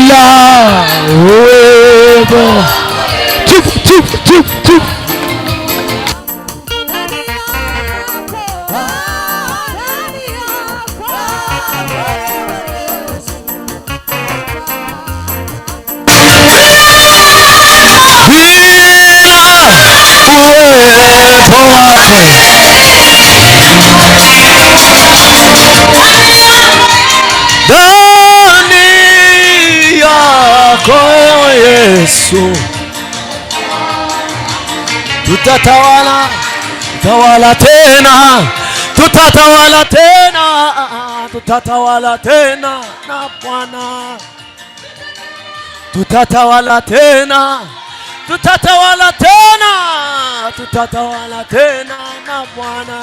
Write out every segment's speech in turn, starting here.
bila uwepo. Ndani yako Yesu tutatawala, tawala tena, tutatawala tena, tutatawala tena na Bwana, tutatawala tena, tutatawala tena, tutatawala tena na Bwana,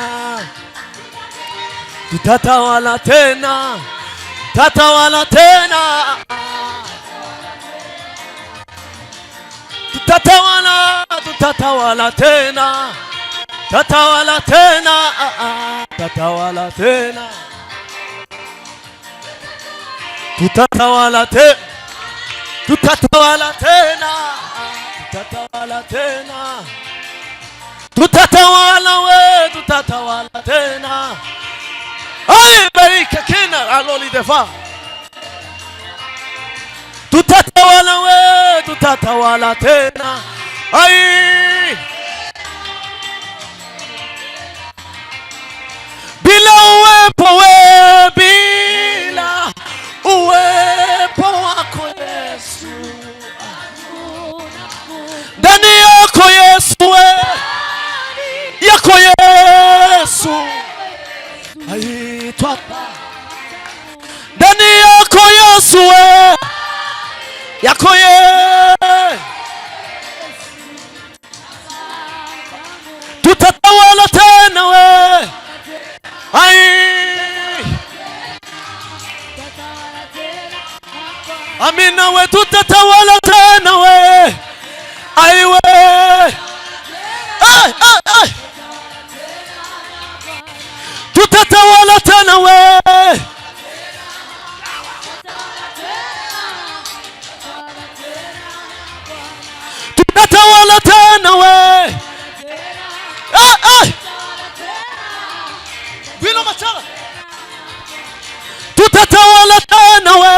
tutatawala tena, tutatawala tena, tutatawala, tutatawala tena, tutatawala tena, tutatawala tena, tutatawala tena, tutatawala tena, tutatawala tena, tutatawala we, tutatawala tena. Ay, barika kina aloli defa. Tutatawala we, tutatawala tena. Ay, bila uwepo we, bila uwepo wako Yesu, ndani yako Yesu we, yako Yesu aitwa, ndani yako Yesu we, yako Yesu tutatawala tena we. Ai, amina we, tutatawala tena we. Ai we, ai, ai, ai, tutatawala tena we. Tutatawala tena we. Ai, ai, bila machala, tutatawala tena we.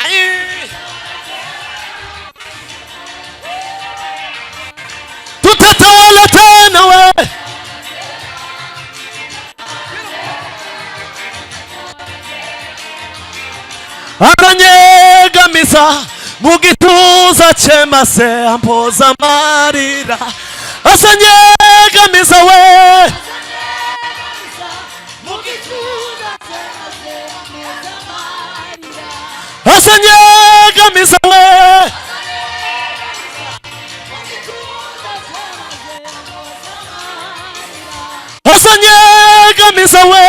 Ai, tutatawala tena we. Aranyegamiza mugituza chema se ampoza marira, asanyegamiza we, asanyegamiza we, asanyegamiza we,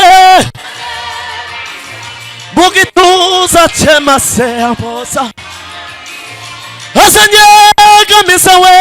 mugituza chema se ampoza, asanyegamiza we.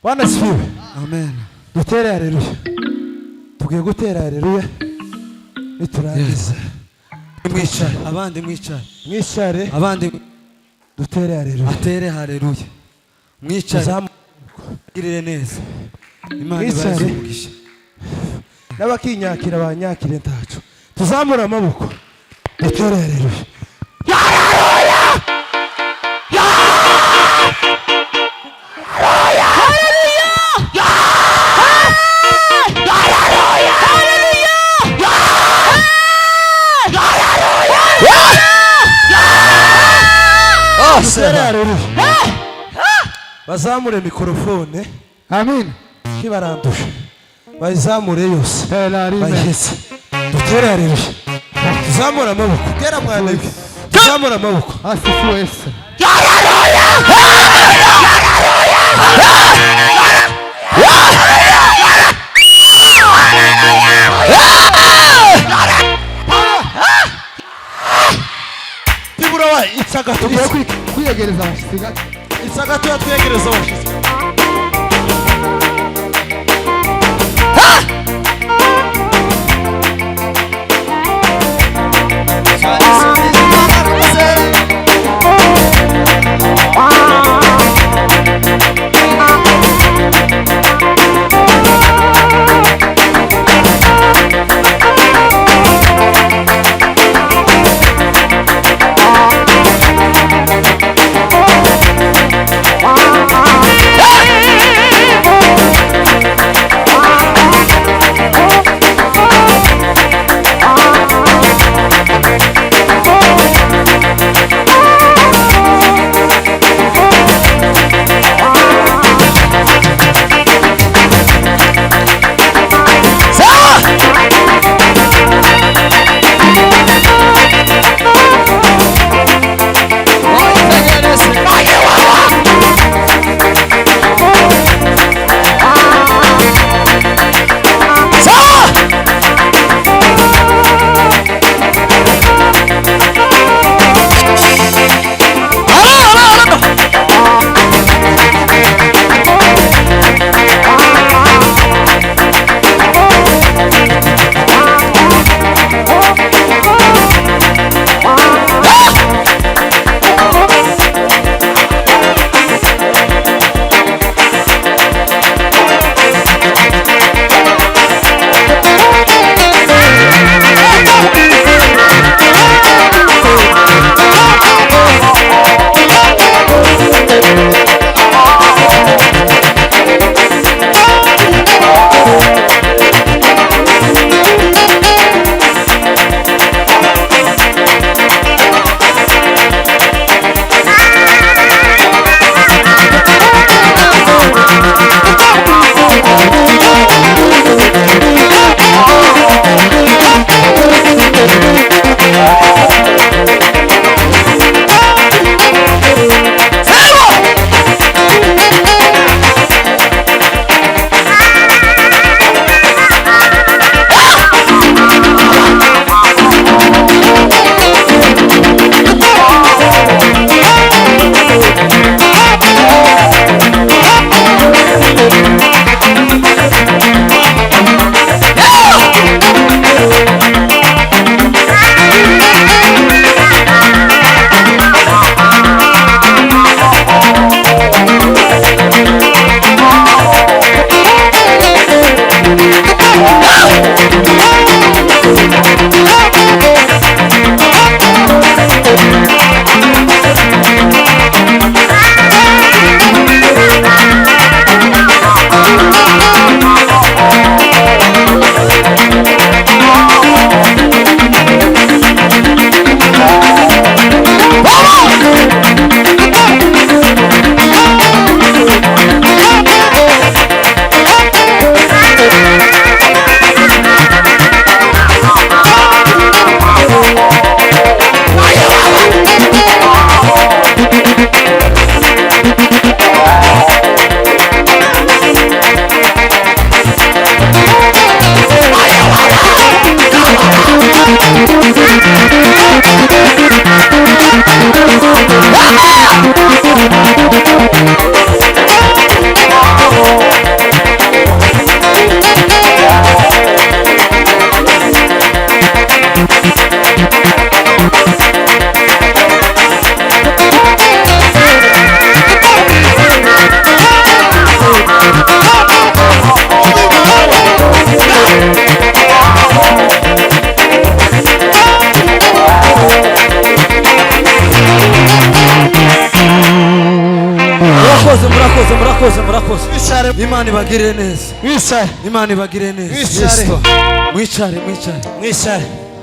Bwana sifiwe. Amen. Dutere haleluya. Tugiye gutera haleluya. Niturangiza. Mwicare. Abandi mwicare. Mwicare. Abandi dutere haleluya. Atere haleluya. Mwicare. Girire neza. Imana ibaze umugisha n'abakinyakira banyakire ntacu tuzamura amaboko dutere haleluya bazamure mikrofone Amen. kibarandusha bayizamure yose bayihetse dutere haleluya tuzamura amaboko tera mwana tuzamura amaboko Asifiwe Yesu. tibura itsaga Tugiye kwiyegereza abashitsi gato. itsaga twegereza abashitsi murakoze. Mwicare. Imana ibagire neza. Mwicare. Imana ibagire neza. Mwicare. Mwicare. Mwicare.